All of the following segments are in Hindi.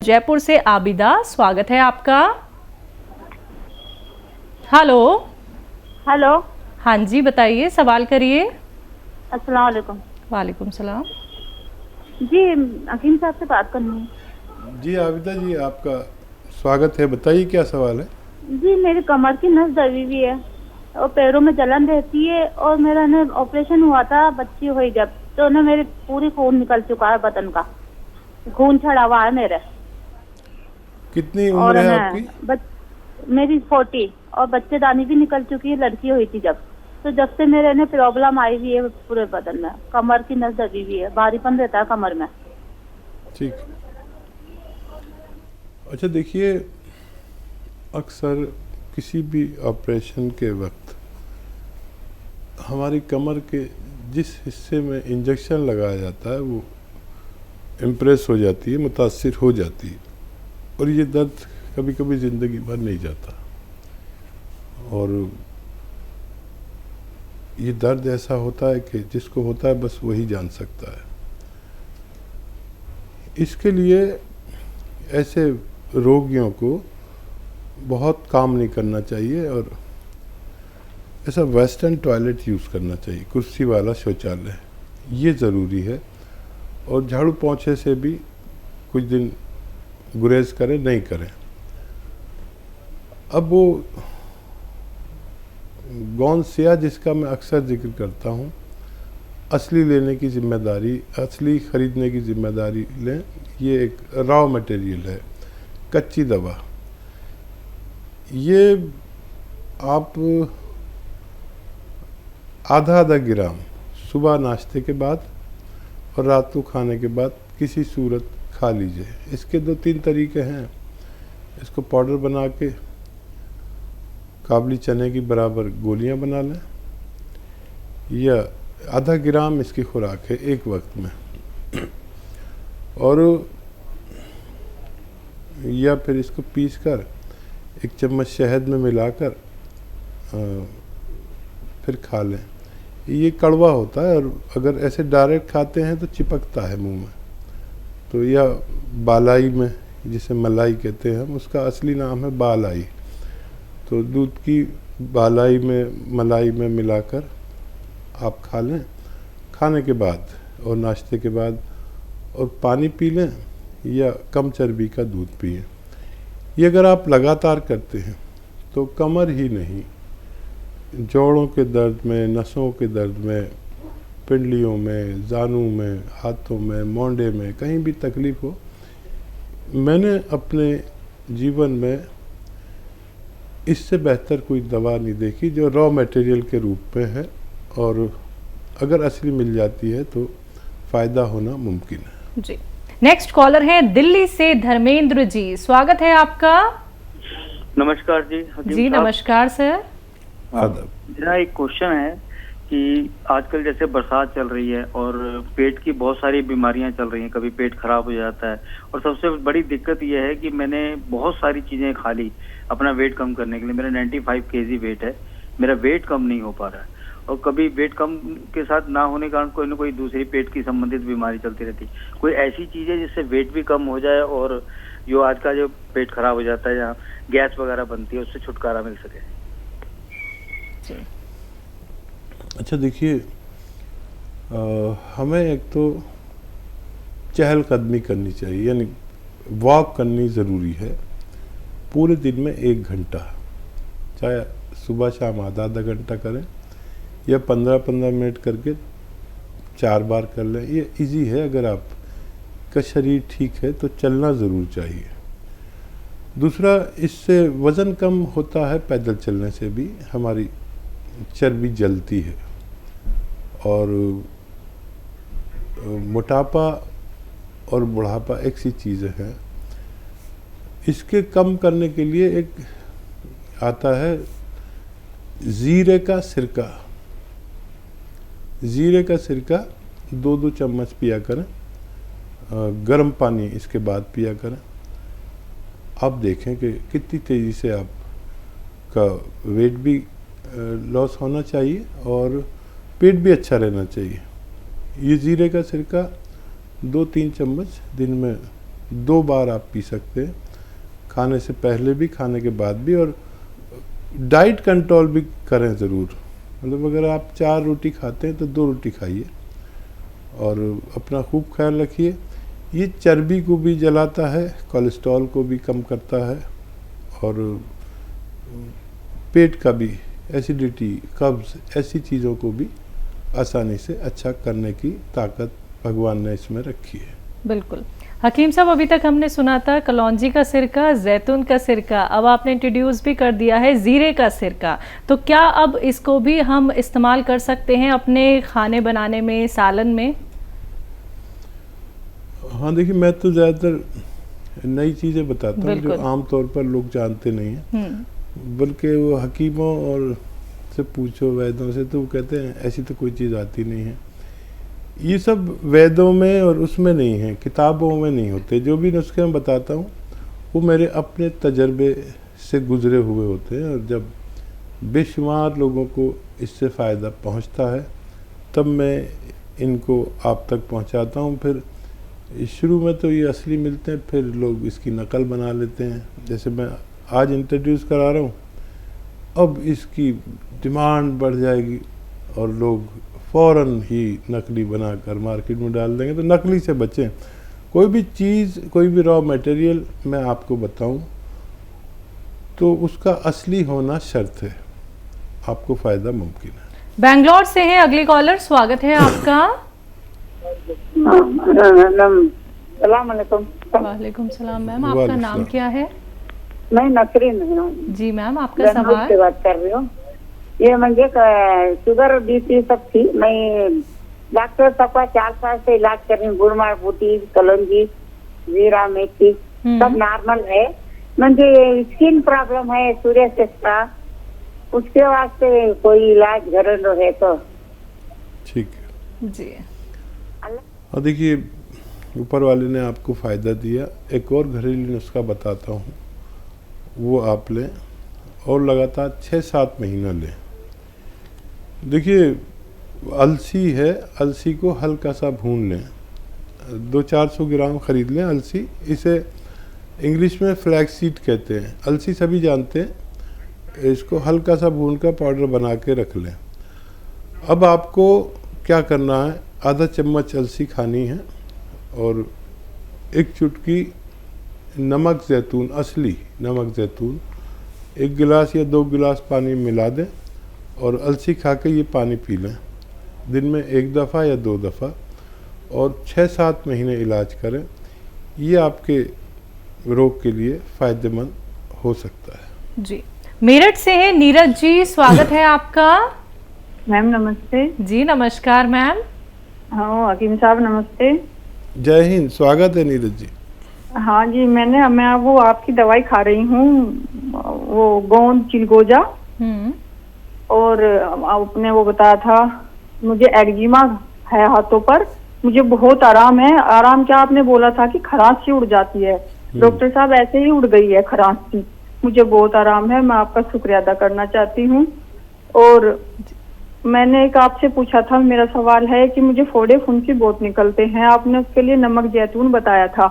जयपुर से आबिदा, स्वागत है आपका। हेलो। हेलो। हाँ जी, बताइए, सवाल करिए। अस्सलाम वालेकुम। वालेकुम सलाम। जी, हकीम साहब से बात करनी है। जी आबिदा जी, आपका स्वागत है। बताइए क्या सवाल है। जी, मेरी कमर की नस दबी हुई है और पैरों में जलन रहती है और मेरा ना ऑपरेशन हुआ था, बच्ची हुई जब, तो ना मेरी पूरी खून निकल चुका है, बदन का खून छड़ा हुआ है मेरे। कितनी उम्र और है ना आपकी? मेरी 40 और बच्चेदानी भी निकल चुकी है, लड़की हुई थी जब। तो जब से मेरे ने प्रॉब्लम आई हुई है पूरे बदन में, कमर की नस दबी हुई है, भारीपन रहता है कमर में। ठीक। अच्छा देखिए, अक्सर किसी भी ऑपरेशन के वक्त हमारी कमर के जिस हिस्से में इंजेक्शन लगाया जाता है वो इम्प्रेस हो जाती है, मुतासिर हो जाती है, और ये दर्द कभी कभी ज़िंदगी भर नहीं जाता। और ये दर्द ऐसा होता है कि जिसको होता है बस वही जान सकता है। इसके लिए ऐसे रोगियों को बहुत काम नहीं करना चाहिए और ऐसा वेस्टर्न टॉयलेट यूज़ करना चाहिए, कुर्सी वाला शौचालय, ये ज़रूरी है। और झाड़ू पोंछे से भी कुछ दिन गुरेज करें, नहीं करें। अब वो गौनसिया जिसका मैं अक्सर जिक्र करता हूँ, असली लेने की ज़िम्मेदारी, असली ख़रीदने की ज़िम्मेदारी लें। ये एक रॉ मटेरियल है, कच्ची दवा। ये आप आधा आधा ग्राम सुबह नाश्ते के बाद और रात को खाने के बाद किसी सूरत खा लीजिए। इसके 2-3 तरीके हैं। इसको पाउडर बना के काबली चने की बराबर गोलियां बना लें, या आधा ग्राम इसकी खुराक है एक वक्त में, और या फिर इसको पीसकर 1 चम्मच शहद में मिलाकर फिर खा लें। ये कड़वा होता है और अगर ऐसे डायरेक्ट खाते हैं तो चिपकता है मुंह में। तो या बालाई में, जिसे मलाई कहते हैं हम, उसका असली नाम है बालाई। तो दूध की बालाई में मलाई में मिलाकर आप खा लें खाने के बाद और नाश्ते के बाद, और पानी पी लें या कम चर्बी का दूध पिए। ये अगर आप लगातार करते हैं तो कमर ही नहीं, जोड़ों के दर्द में, नसों के दर्द में, पिंडलियों में, जानू में, हाथों में, मोंडे में, कहीं भी तकलीफ़ हो, मैंने अपने जीवन में इससे बेहतर कोई दवा नहीं देखी जो रॉ मटेरियल के रूप में है, और अगर असली मिल जाती है तो फ़ायदा होना मुमकिन है। जी, नेक्स्ट कॉलर है दिल्ली से धर्मेंद्र जी, स्वागत है आपका। नमस्कार जी। जी नमस्कार सर। मेरा एक क्वेश्चन है कि आजकल जैसे बरसात चल रही है और पेट की बहुत सारी बीमारियां चल रही हैं, कभी पेट खराब हो जाता है, और सबसे बड़ी दिक्कत यह है कि मैंने बहुत सारी चीजें खा ली अपना वेट कम करने के लिए। मेरा 95 केजी वेट है, मेरा वेट कम नहीं हो पा रहा है, और कभी वेट कम के साथ ना होने के कारण कोई ना कोई दूसरी पेट की संबंधित बीमारी चलती रहती। कोई ऐसी चीज है जिससे वेट भी कम हो जाए और जो आज का जो पेट खराब हो जाता है, जहाँ गैस वगैरह बनती है, उससे छुटकारा मिल सके? अच्छा देखिए, हमें एक तो चहलकदमी करनी चाहिए, यानी वॉक करनी ज़रूरी है पूरे दिन में 1 घंटा, चाहे सुबह शाम आधा आधा घंटा करें या 15-15 मिनट करके 4 बार कर लें। ये इजी है। अगर आपका शरीर ठीक है तो चलना ज़रूर चाहिए। दूसरा, इससे वज़न कम होता है, पैदल चलने से भी हमारी चर्बी जलती है, और मोटापा और बुढ़ापा एक सी चीज़ें हैं। इसके कम करने के लिए एक आता है ज़ीरे का सिरका। ज़ीरे का सिरका 2-2 चम्मच पिया करें, गर्म पानी इसके बाद पिया करें। आप देखें कि कितनी तेज़ी से आपका वेट भी लॉस होना चाहिए और पेट भी अच्छा रहना चाहिए। ये ज़ीरे का सिरका 2-3 चम्मच दिन में 2 बार आप पी सकते हैं, खाने से पहले भी, खाने के बाद भी। और डाइट कंट्रोल भी करें ज़रूर, मतलब अगर आप 4 रोटी खाते हैं तो 2 रोटी खाइए और अपना खूब ख्याल रखिए। ये चर्बी को भी जलाता है, कोलेस्ट्रॉल को भी कम करता है और पेट का भी, एसिडिटी, कब्ज़, ऐसी चीज़ों को भी आसानी से अच्छा करने की ताकत भगवान ने इसमें रखी है। बिल्कुल। हकीम साहब, अभी तक हमने सुना था कलौंजी का सिरका, जैतून का सिरका, अब आपने इंट्रोड्यूस भी कर दिया है जीरे का सिरका। तो क्या अब इसको भी हम इस्तेमाल कर सकते हैं अपने खाने बनाने में, सालन में? हाँ देखिए, मैं तो ज़्यादातर नई चीज़ें बताता हूँ जो आम तौर पर लोग जानते नहीं हैं, बल्कि वो हकीमों और से पूछो, वैद्यों से, तो वो कहते हैं ऐसी तो कोई चीज़ आती नहीं है। ये सब वेदों में और उसमें नहीं है, किताबों में नहीं होते। जो भी नुस्खे मैं बताता हूँ वो मेरे अपने तजर्बे से गुजरे हुए होते हैं, और जब बेशुमार लोगों को इससे फ़ायदा पहुँचता है तब मैं इनको आप तक पहुँचाता हूँ। फिर शुरू में तो ये असली मिलते हैं, फिर लोग इसकी नकल बना लेते हैं। जैसे मैं आज इंट्रोड्यूस करा रहा हूँ, अब इसकी डिमांड बढ़ जाएगी और लोग फ़ौरन ही नकली बनाकर मार्केट में डाल देंगे। तो नकली से बचें। कोई भी चीज़, कोई भी रॉ मटेरियल मैं आपको बताऊं तो उसका असली होना शर्त है, आपको फ़ायदा मुमकिन है। बेंगलोर से है अगली कॉलर, स्वागत है आपका। वालेकुम सलाम मैम, आपका नाम क्या है? मैं नसरीन हूँ जी मैम, आपका सवाल। से बात कर रही हूँ। ये मुझे शुगर बीपी सब थी, मैं डॉक्टर साहब का 4 साल से इलाज कर रही हूँ। गुड़मार बूटी, कलौंजी, जीरा, मेथी सब नॉर्मल है। मुझे स्किन प्रॉब्लम है, सूर्य का, उसके वास्ते कोई इलाज घरेलू है तो? ठीक है जी। और देखिए, ऊपर वाले ने आपको फ़ायदा दिया। एक और घरेलू नुस्खा बताता हूँ, वो आप लें और लगातार 6-7 महीना लें। देखिए, अलसी है, अलसी को हल्का सा भून लें, 200-400 ग्राम ख़रीद लें अलसी। इसे इंग्लिश में फ्लैक्स सीड कहते हैं, अलसी सभी जानते हैं। इसको हल्का सा भून कर पाउडर बना के रख लें। अब आपको क्या करना है, आधा चम्मच अलसी खानी है और 1 चुटकी नमक ज़ैतून, असली नमक ज़ैतून 1 गिलास या 2 गिलास पानी में मिला दें और अलसी खा के ये पानी पी लें, दिन में 1 दफ़ा या 2 दफ़ा, और 6-7 महीने इलाज करें। ये आपके रोग के लिए फ़ायदेमंद हो सकता है। जी। मेरठ से है नीरज जी, स्वागत है आपका। मैम नमस्ते। जी नमस्कार मैम। हाँ हकीम साहब नमस्ते। जय हिंद, स्वागत है नीरज जी। हाँ जी, मैं वो आपकी दवाई खा रही हूँ, वो गोंद चिलगोजा, और आपने वो बताया था मुझे एक्जिमा है हाथों पर, मुझे बहुत आराम है। आराम क्या, आपने बोला था कि खराश सी उड़ जाती है, डॉक्टर साहब ऐसे ही उड़ गई है खराश सी, मुझे बहुत आराम है। मैं आपका शुक्रिया अदा करना चाहती हूँ। और मैंने एक आपसे पूछा था, मेरा सवाल है कि मुझे फोड़े फुंसी बहुत निकलते हैं, आपने उसके लिए नमक जैतून बताया था,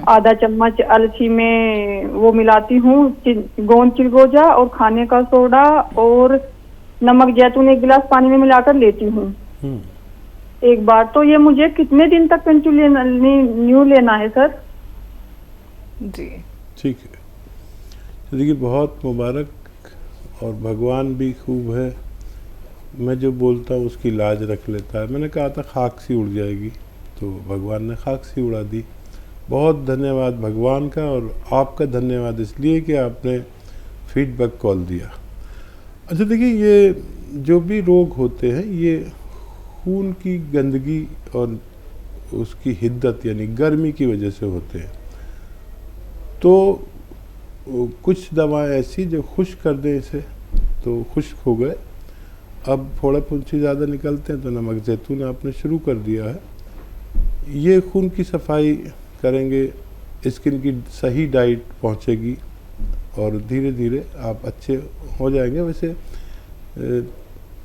आधा चम्मच अलसी में वो मिलाती हूँ, गोंद चिलगोजा और खाने का सोडा और नमक जैतून 1 गिलास पानी में मिलाकर लेती हूँ एक बार। तो ये मुझे कितने दिन तक न्यू लेना है सर? जी ठीक है, देखिए बहुत मुबारक, और भगवान भी खूब है। मैं जो बोलता हूँ उसकी लाज रख लेता है। मैंने कहा था खाक सी उड़ जाएगी, तो भगवान ने खाक सी उड़ा दी। बहुत धन्यवाद भगवान का, और आपका धन्यवाद इसलिए कि आपने फीडबैक कॉल दिया। अच्छा देखिए, ये जो भी रोग होते हैं ये खून की गंदगी और उसकी हिद्दत यानी गर्मी की वजह से होते हैं। तो कुछ दवाएं ऐसी जो खुश्क कर दें इसे, तो खुश्क हो गए। अब फोड़ा फुंसी ज़्यादा निकलते हैं तो नमक जैतून आपने शुरू कर दिया है, ये खून की सफाई करेंगे, स्किन की सही डाइट पहुंचेगी और धीरे धीरे आप अच्छे हो जाएंगे। वैसे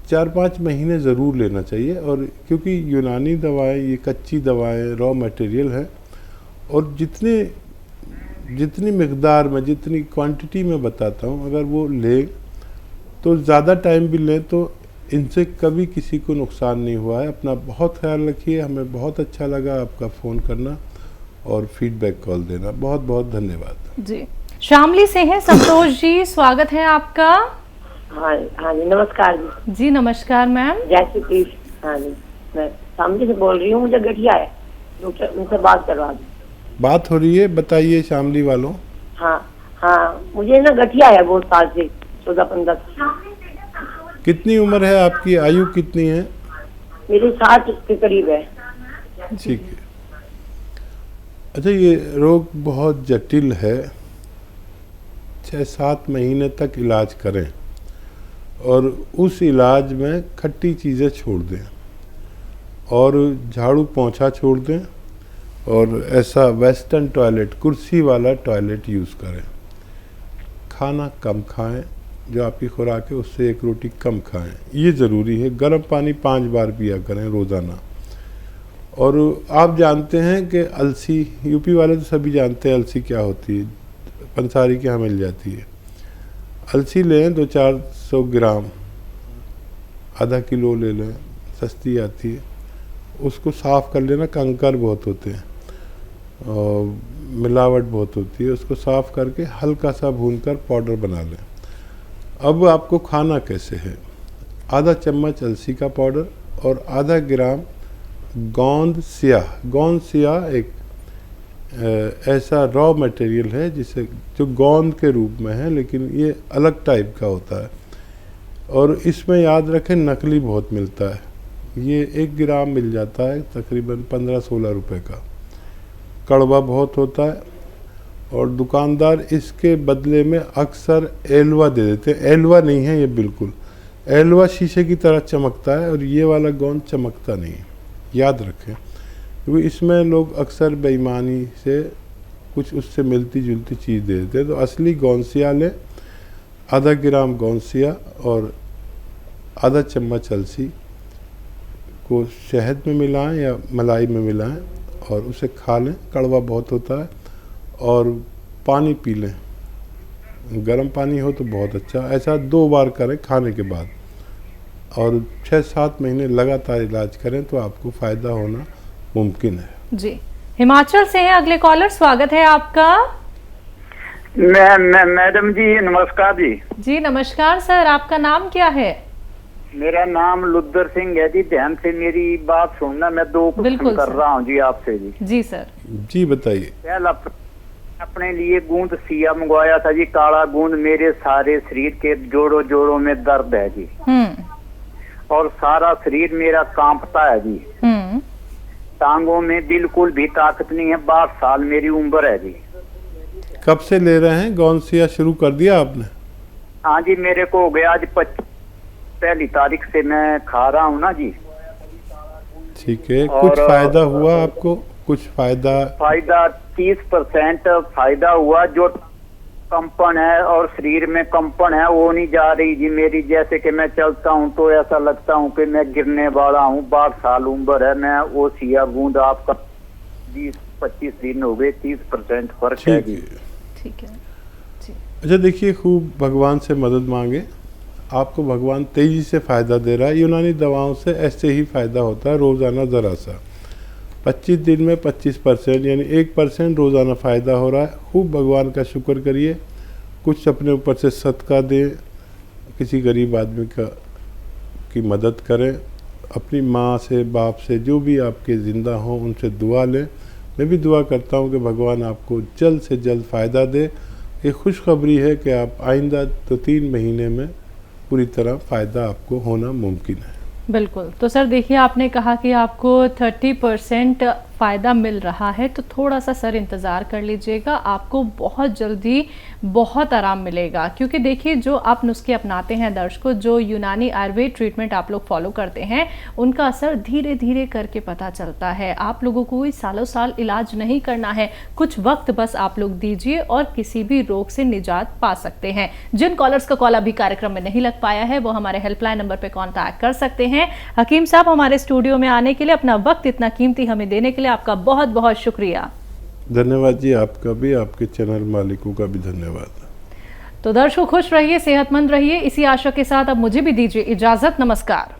4-5 महीने ज़रूर लेना चाहिए, और क्योंकि यूनानी दवाएं ये कच्ची दवाएं रॉ मटेरियल है, और जितनी मिकदार में, जितनी क्वांटिटी में बताता हूँ, अगर वो ले तो ज़्यादा टाइम भी लें तो इनसे कभी किसी को नुकसान नहीं हुआ है। अपना बहुत ख्याल रखिए। हमें बहुत अच्छा लगा आपका फ़ोन करना और फीडबैक कॉल देना। बहुत बहुत धन्यवाद जी। शामली से हैं संतोष जी, स्वागत है आपका। हाँ जी, नमस्कार जी। जी नमस्कार मैम। जय श्री कृष्ण। हाँ जी, मैं शामली से बोल रही हूँ, मुझे गठिया है, डॉक्टर उनसे बात करवा दो। बात हो रही है, बताइए शामली वालों। हाँ, मुझे ना गठिया है बहुत साल से, 14-15। कितनी उम्र है आपकी, आयु कितनी है? मेरी 60 के करीब है। ठीक है। अच्छा, ये रोग बहुत जटिल है। 6-7 महीने तक इलाज करें और उस इलाज में खट्टी चीज़ें छोड़ दें और झाड़ू पोंछा छोड़ दें और ऐसा वेस्टर्न टॉयलेट, कुर्सी वाला टॉयलेट यूज़ करें। खाना कम खाएं, जो आपकी खुराक है उससे 1 रोटी कम खाएं, ये ज़रूरी है। गर्म पानी 5 बार पिया करें रोज़ाना। और आप जानते हैं कि अलसी, यूपी वाले तो सभी जानते हैं अलसी क्या होती है, पंसारी के यहाँ मिल जाती है। अलसी लें 200-400 ग्राम, आधा किलो ले लें, सस्ती आती है। उसको साफ़ कर लेना, कंकर बहुत होते हैं और मिलावट बहुत होती है। उसको साफ़ करके हल्का सा भूनकर पाउडर बना लें। अब आपको खाना कैसे है, आधा चम्मच अलसी का पाउडर और आधा ग्राम गोंद स्याह एक ऐसा रॉ मटेरियल है जिसे, जो गोंद के रूप में है लेकिन ये अलग टाइप का होता है। और इसमें याद रखें नकली बहुत मिलता है। ये 1 ग्राम मिल जाता है तकरीबन 15-16 रुपए का। कड़वा बहुत होता है और दुकानदार इसके बदले में अक्सर एलवा दे देते हैं। एलवा नहीं है ये बिल्कुल, एलवा शीशे की तरह चमकता है और ये वाला गोंद चमकता नहीं है, याद रखें। क्योंकि इसमें लोग अक्सर बेईमानी से कुछ उससे मिलती जुलती चीज़ दे देते हैं। तो असली गोंसिया लें, आधा ग्राम गोंसिया और आधा चम्मच अलसी को शहद में मिलाएं या मलाई में मिलाएं और उसे खा लें। कड़वा बहुत होता है। और पानी पी लें, गर्म पानी हो तो बहुत अच्छा। ऐसा 2 बार करें खाने के बाद और 6-7 महीने लगातार इलाज करें तो आपको फ़ायदा होना मुमकिन है। जी। हिमाचल से हैं अगले कॉलर, स्वागत है आपका। मैडम जी नमस्कार जी। जी नमस्कार सर, आपका नाम क्या है? मेरा नाम लुद्दर सिंह है जी। ध्यान से मेरी बात सुनना, मैं 2 क्वेश्चन कर रहा हूँ जी आपसे जी। जी सर। जी बताइए। पहला, अपने लिए गूंद सिया मंगवाया था जी, काला गूंद। मेरे सारे शरीर के जोड़ों में दर्द है जी और सारा शरीर मेरा कांपता है जी। टांगों में बिल्कुल भी ताकत नहीं है। 62 साल मेरी उम्र है जी। कब से ले रहे हैं? गोंसिया शुरू कर दिया आपने? हाँ जी, मेरे को हो गया आज 1 तारीख से मैं खा रहा हूँ ना जी। ठीक है। कुछ फायदा हुआ आपको? कुछ फायदा 30% फायदा हुआ। जो कंपन है और शरीर में कंपन है वो नहीं जा रही जी मेरी। जैसे कि मैं चलता हूँ तो ऐसा लगता हूँ कि मैं गिरने वाला हूँ। 62 साल उम्र है। मैं वो सिया गूंद आपका 20-25 दिन हो गए, 30% फर्क है जी। ठीक है जी। अच्छा देखिए, खूब भगवान से मदद मांगे। आपको भगवान तेजी से फ़ायदा दे रहा है। यूनानी दवाओं से ऐसे ही फ़ायदा होता है, रोज़ाना ज़रा सा। 25 दिन में 25% यानी 1% रोज़ाना फ़ायदा हो रहा है। खूब भगवान का शुक्र करिए। कुछ अपने ऊपर से सदका दें, किसी गरीब आदमी की मदद करें। अपनी माँ से, बाप से, जो भी आपके ज़िंदा हों उनसे दुआ लें। मैं भी दुआ करता हूँ कि भगवान आपको जल्द से जल्द फ़ायदा दे। ये खुशखबरी है कि आप आइंदा 2-3 महीने में पूरी तरह फ़ायदा आपको होना मुमकिन है। बिल्कुल। तो सर देखिए, आपने कहा कि आपको 30% फ़ायदा मिल रहा है, तो थोड़ा सा सर इंतज़ार कर लीजिएगा, आपको बहुत जल्दी बहुत आराम मिलेगा। क्योंकि देखिए, जो आप नुस्खे अपनाते हैं दर्शकों, जो यूनानी आयुर्वेद ट्रीटमेंट आप लोग फॉलो करते हैं, उनका असर धीरे धीरे करके पता चलता है। आप लोगों को कोई सालों साल इलाज नहीं करना है, कुछ वक्त बस आप लोग दीजिए और किसी भी रोग से निजात पा सकते हैं। जिन कॉलर्स का कॉल अभी कार्यक्रम में नहीं लग पाया है वो हमारे हेल्पलाइन नंबर पर कॉन्टैक्ट कर सकते हैं। हकीम साहब, हमारे स्टूडियो में आने के लिए, अपना वक्त इतना कीमती हमें देने के लिए आपका बहुत बहुत शुक्रिया। धन्यवाद जी, आपका भी, आपके चैनल मालिकों का भी धन्यवाद। तो दर्शकों खुश रहिए, सेहतमंद रहिए, इसी आशा के साथ अब मुझे भी दीजिए इजाजत। नमस्कार।